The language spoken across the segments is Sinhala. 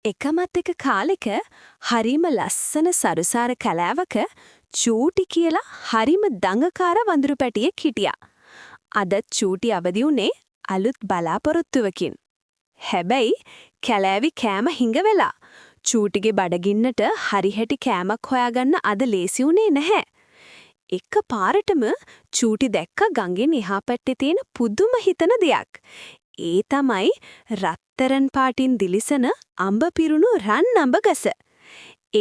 එකමත් එක කාලෙක හරිම ලස්සන සරුසාර කැලෑවක චූටි කියලා හරිම දඟකාර වඳුරු පැටියෙක් හිටියා. අද චූටි අවදි උනේ අලුත් බලාපොරොත්තුවකින්. හැබැයි කැලෑවි කෑම හිඟ වෙලා. චූටිගේ බඩගින්නට හරිහැටි කෑමක් හොයාගන්න අද ලේසි උනේ නැහැ. එක පාරටම චූටි දැක්ක ගඟෙන් එහා පැත්තේ තියෙන පුදුම හිතන දෙයක්. ඒ තමයි රත්තරන් පාටින් දිලිසෙන අඹ පිරුණු රන් අඹ ගස.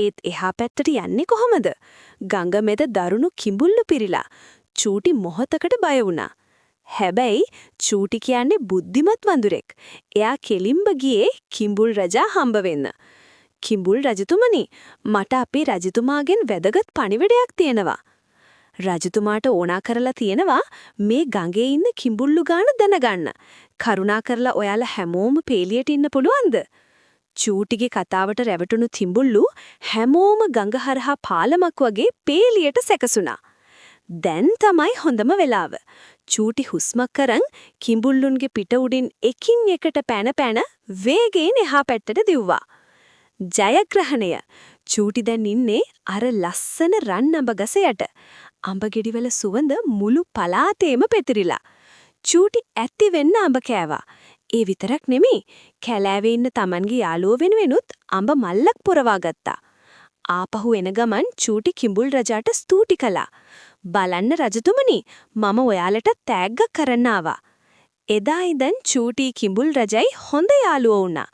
ඒත් එහා පැත්තට යන්නේ කොහමද? ගඟ මැද දරුණු කිඹුල්ලු පිරিলা. චූටි මොහතකට බය වුණා. හැබැයි චූටි කියන්නේ බුද්ධිමත් වඳුරෙක්. එයා කෙලින්ම ගියේ කිඹුල් රජා හම්බ වෙන්න. කිඹුල් රජතුමනි, මට අපේ රජතුමාගෙන් වැදගත් පණිවිඩයක් තියෙනවා. රජතුමාට ඕනා කරලා තියෙනවා මේ ගඟේ ඉන්න කිඹුල්ලු ගාන දැනගන්න. කරුණා කරලා ඔයාලා හැමෝම පේලියට ඉන්න පුළුවන්ද? චූටිගේ කතාවට රැවටුණු කිඹුල්ලු හැමෝම ගඟ හරහා පාලමක් වගේ පේලියට සැකසුණා. දැන් තමයි හොඳම වෙලාව. චූටි හුස්මක් කරන් කිඹුල්ලුන්ගේ පිට උඩින් එකින් එකට පැන වේගයෙන් එහා පැත්තට දිව්වා. ජයග්‍රහණය. චූටි දැන් ඉන්නේ අර ලස්සන රන් අඹ ගස යට. අඹ ගෙඩිවල සුවඳ මුළු පලාතේම පෙතිරිලා. චූටි ඇති වෙන්න අඹ කෑවා. ඒ විතරක් නෙමෙයි, කැලෑවේ ඉන්න Tamanගේ යාළුවෝ වෙනුවෙනුත් අඹ මල්ලක් පුරවා ගත්තා. ආපහු එන ගමන් චූටි කිඹුල් රජාට ස්තුති කළා. බලන්න රජතුමනි, මම ඔයාලට තෑග්ගක් කරන්න ආවා. එදා ඉඳන් චූටි කිඹුල් රජයි හොඳ යාළුවෝ වුණා.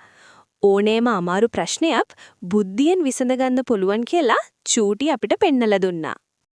ඕනෑම අමාරු ප්‍රශ්නයක් බුද්ධියෙන් විසඳගන්න පුළුවන් කියලා චූටි අපිට පෙන්නලා දුන්නා.